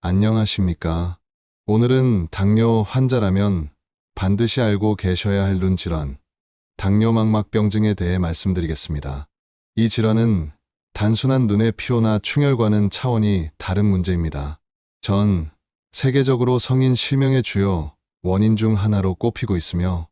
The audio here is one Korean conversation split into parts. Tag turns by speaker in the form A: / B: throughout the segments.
A: 안녕하십니까? 오늘은 당뇨 환자라면 반드시 알고 계셔야 할 눈 질환, 당뇨망막병증에 대해 말씀드리겠습니다. 이 질환은 단순한 눈의 피로나 충혈과는 차원이 다른 문제입니다. 전 세계적으로 성인 실명의 주요 원인 중 하나로 꼽히고 있으며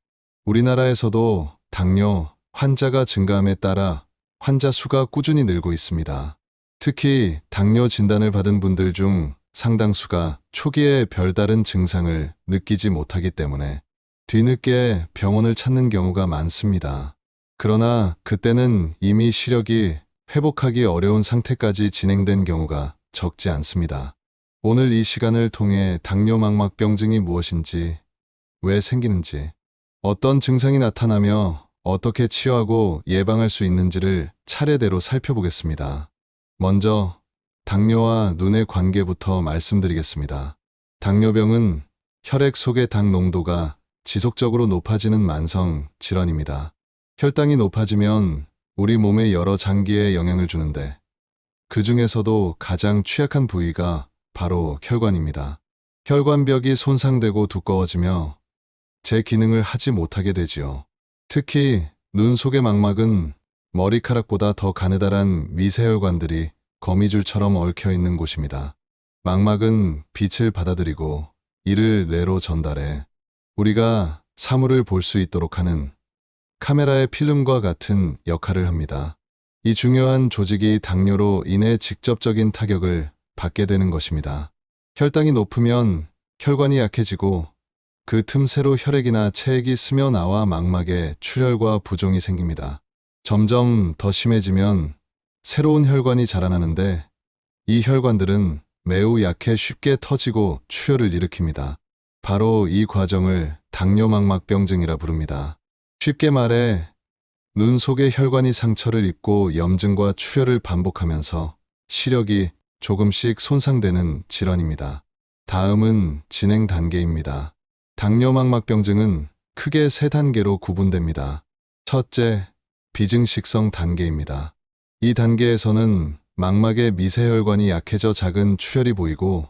A: 우리나라에서도 당뇨 환자가 증가함에 따라 환자 수가 꾸준히 늘고 있습니다. 특히 당뇨 진단을 받은 분들 중 상당수가 초기에 별다른 증상을 느끼지 못하기 때문에 뒤늦게 병원을 찾는 경우가 많습니다. 그러나 그때는 이미 시력이 회복하기 어려운 상태까지 진행된 경우가 적지 않습니다. 오늘 이 시간을 통해 당뇨망막병증이 무엇인지, 왜 생기는지, 어떤 증상이 나타나며 어떻게 치료하고 예방할 수 있는지를 차례대로 살펴보겠습니다. 먼저 당뇨와 눈의 관계부터 말씀드리겠습니다. 당뇨병은 혈액 속의 당 농도가 지속적으로 높아지는 만성 질환입니다. 혈당이 높아지면 우리 몸의 여러 장기에 영향을 주는데 그 중에서도 가장 취약한 부위가 바로 혈관입니다. 혈관벽이 손상되고 두꺼워지며 제 기능을 하지 못하게 되지요. 특히 눈 속의 망막은 머리카락보다 더 가느다란 미세혈관들이 거미줄처럼 얽혀 있는 곳입니다. 망막은 빛을 받아들이고 이를 뇌로 전달해 우리가 사물을 볼 수 있도록 하는 카메라의 필름과 같은 역할을 합니다. 이 중요한 조직이 당뇨로 인해 직접적인 타격을 받게 되는 것입니다. 혈당이 높으면 혈관이 약해지고 그 틈새로 혈액이나 체액이 스며 나와 망막에 출혈과 부종이 생깁니다. 점점 더 심해지면 새로운 혈관이 자라나는데 이 혈관들은 매우 약해 쉽게 터지고 출혈을 일으킵니다. 바로 이 과정을 당뇨망막병증이라 부릅니다. 쉽게 말해 눈 속의 혈관이 상처를 입고 염증과 출혈을 반복하면서 시력이 조금씩 손상되는 질환입니다. 다음은 진행 단계입니다. 당뇨망막병증은 크게 세 단계로 구분됩니다. 첫째, 비증식성 단계입니다. 이 단계에서는 망막의 미세혈관이 약해져 작은 출혈이 보이고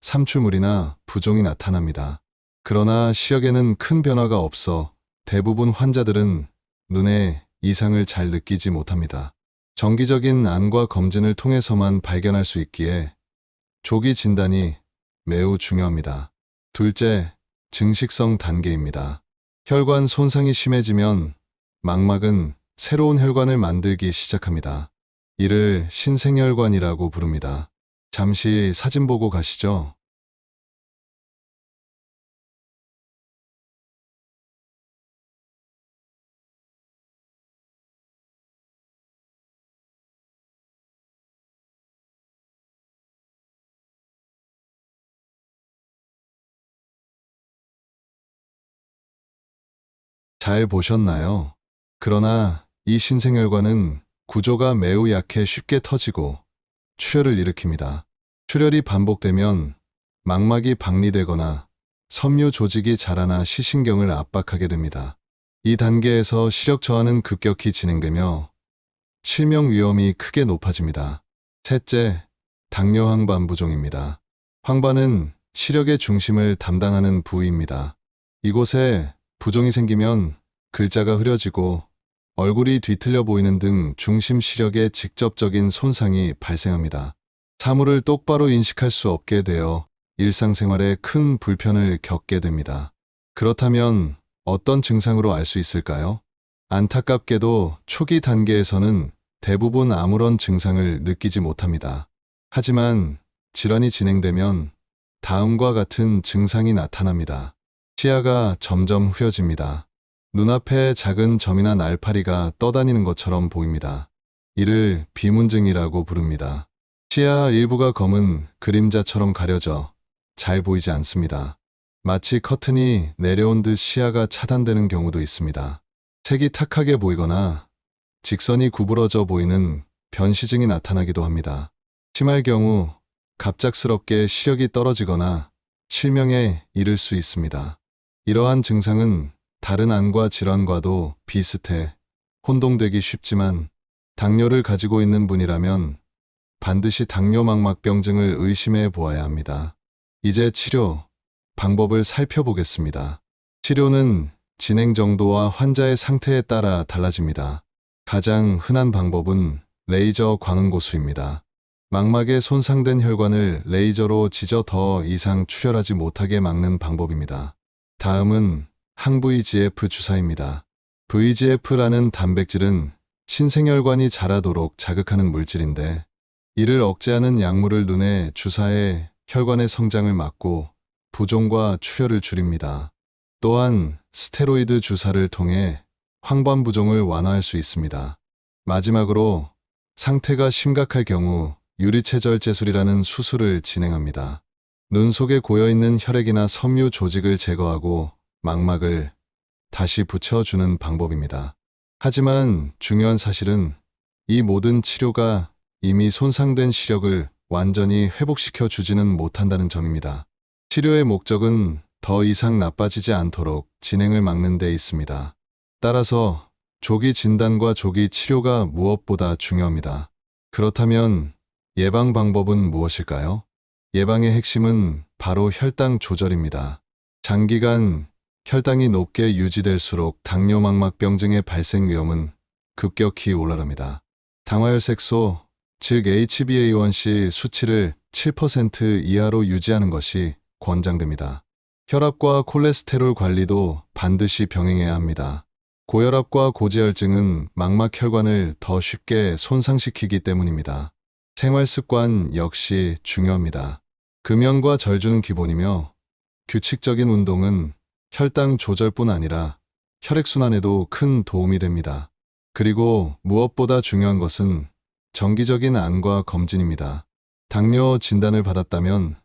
A: 삼출물이나 부종이 나타납니다. 그러나 시력에는 큰 변화가 없어 대부분 환자들은 눈에 이상을 잘 느끼지 못합니다. 정기적인 안과 검진을 통해서만 발견할 수 있기에 조기 진단이 매우 중요합니다. 둘째, 증식성 단계입니다. 혈관 손상이 심해지면 망막은 새로운 혈관을 만들기 시작합니다. 이를 신생혈관이라고 부릅니다. 잠시 사진 보고 가시죠. 잘 보셨나요? 그러나 이 신생혈관은 구조가 매우 약해 쉽게 터지고 출혈을 일으킵니다. 출혈이 반복되면 망막이 박리되거나 섬유 조직이 자라나 시신경을 압박하게 됩니다. 이 단계에서 시력 저하는 급격히 진행되며 실명 위험이 크게 높아집니다. 셋째, 당뇨 황반 부종입니다. 황반은 시력의 중심을 담당하는 부위입니다. 이곳에 부종이 생기면 글자가 흐려지고 얼굴이 뒤틀려 보이는 등 중심 시력에 직접적인 손상이 발생합니다. 사물을 똑바로 인식할 수 없게 되어 일상생활에 큰 불편을 겪게 됩니다. 그렇다면 어떤 증상으로 알 수 있을까요? 안타깝게도 초기 단계에서는 대부분 아무런 증상을 느끼지 못합니다. 하지만 질환이 진행되면 다음과 같은 증상이 나타납니다. 시야가 점점 흐려집니다. 눈앞에 작은 점이나 날파리가 떠다니는 것처럼 보입니다. 이를 비문증이라고 부릅니다. 시야 일부가 검은 그림자처럼 가려져 잘 보이지 않습니다. 마치 커튼이 내려온 듯 시야가 차단되는 경우도 있습니다. 색이 탁하게 보이거나 직선이 구부러져 보이는 변시증이 나타나기도 합니다. 심할 경우 갑작스럽게 시력이 떨어지거나 실명에 이를 수 있습니다. 이러한 증상은 다른 안과 질환과도 비슷해 혼동되기 쉽지만 당뇨를 가지고 있는 분이라면 반드시 당뇨망막병증을 의심해 보아야 합니다. 이제 치료 방법을 살펴보겠습니다. 치료는 진행 정도와 환자의 상태에 따라 달라집니다. 가장 흔한 방법은 레이저 광응고수입니다. 망막에 손상된 혈관을 레이저로 지져 더 이상 출혈하지 못하게 막는 방법입니다. 다음은 항-VEGF 주사입니다. VEGF라는 단백질은 신생혈관이 자라도록 자극하는 물질인데, 이를 억제하는 약물을 눈에 주사해 혈관의 성장을 막고 부종과 출혈을 줄입니다. 또한 스테로이드 주사를 통해 황반 부종을 완화할 수 있습니다. 마지막으로 상태가 심각할 경우 유리체절제술이라는 수술을 진행합니다. 눈 속에 고여있는 혈액이나 섬유 조직을 제거하고 망막을 다시 붙여주는 방법입니다. 하지만 중요한 사실은 이 모든 치료가 이미 손상된 시력을 완전히 회복시켜 주지는 못한다는 점입니다. 치료의 목적은 더 이상 나빠지지 않도록 진행을 막는 데 있습니다. 따라서 조기 진단과 조기 치료가 무엇보다 중요합니다. 그렇다면 예방 방법은 무엇일까요? 예방의 핵심은 바로 혈당 조절입니다. 장기간 혈당이 높게 유지될수록 당뇨망막병증의 발생 위험은 급격히 올라갑니다. 당화혈색소, 즉 HbA1c 수치를 7% 이하로 유지하는 것이 권장됩니다. 혈압과 콜레스테롤 관리도 반드시 병행해야 합니다. 고혈압과 고지혈증은 망막 혈관을 더 쉽게 손상시키기 때문입니다. 생활 습관 역시 중요합니다. 금연과 절주는 기본이며, 규칙적인 운동은 혈당 조절뿐 아니라 혈액순환에도 큰 도움이 됩니다. 그리고 무엇보다 중요한 것은 정기적인 안과 검진입니다. 당뇨 진단을 받았다면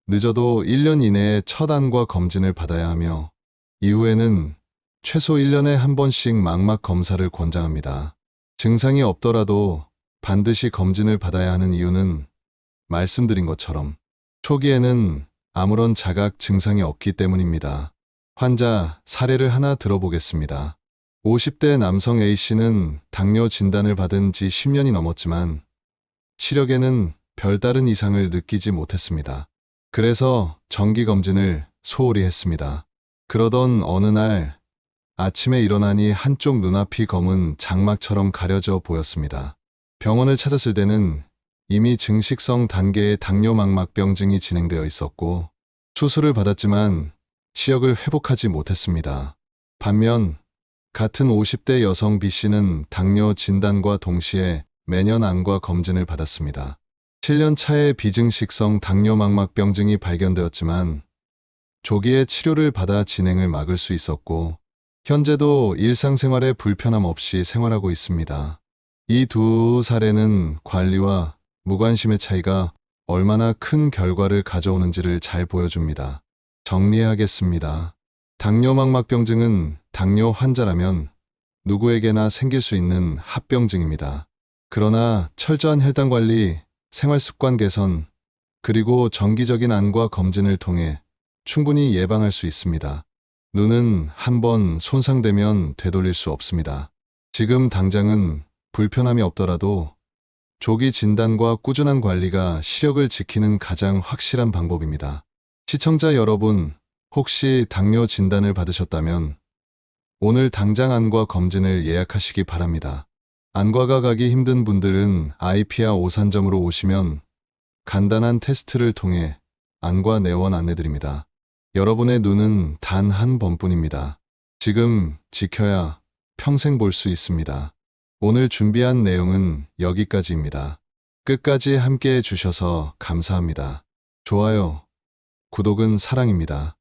A: 늦어도 1년 이내에 첫 안과 검진을 받아야 하며, 이후에는 최소 1년에 한 번씩 망막 검사를 권장합니다. 증상이 없더라도 반드시 검진을 받아야 하는 이유는 말씀드린 것처럼 초기에는 아무런 자각 증상이 없기 때문입니다. 환자 사례를 하나 들어보겠습니다. 50대 남성 A씨는 당뇨 진단을 받은 지 10년이 넘었지만 시력에는 별다른 이상을 느끼지 못했습니다. 그래서 정기검진을 소홀히 했습니다. 그러던 어느 날 아침에 일어나니 한쪽 눈앞이 검은 장막처럼 가려져 보였습니다. 병원을 찾았을 때는 이미 증식성 단계의 당뇨망막병증이 진행되어 있었고 수술을 받았지만 시력을 회복하지 못했습니다. 반면 같은 50대 여성 B씨는 당뇨 진단과 동시에 매년 안과 검진을 받았습니다. 7년 차에 비증식성 당뇨망막병증이 발견되었지만 조기에 치료를 받아 진행을 막을 수 있었고, 현재도 일상생활에 불편함 없이 생활하고 있습니다. 이 두 사례는 관리와 무관심의 차이가 얼마나 큰 결과를 가져오는지를 잘 보여줍니다. 정리하겠습니다. 당뇨망막병증은 당뇨 환자라면 누구에게나 생길 수 있는 합병증입니다. 그러나 철저한 혈당 관리, 생활습관 개선, 그리고 정기적인 안과 검진을 통해 충분히 예방할 수 있습니다. 눈은 한번 손상되면 되돌릴 수 없습니다. 지금 당장은 불편함이 없더라도 조기 진단과 꾸준한 관리가 시력을 지키는 가장 확실한 방법입니다. 시청자 여러분, 혹시 당뇨 진단을 받으셨다면 오늘 당장 안과 검진을 예약하시기 바랍니다. 안과가 가기 힘든 분들은 아이피아 오산점으로 오시면 간단한 테스트를 통해 안과 내원 안내드립니다. 여러분의 눈은 단 한 번뿐입니다. 지금 지켜야 평생 볼 수 있습니다. 오늘 준비한 내용은 여기까지입니다. 끝까지 함께 해주셔서 감사합니다. 좋아요, 구독은 사랑입니다.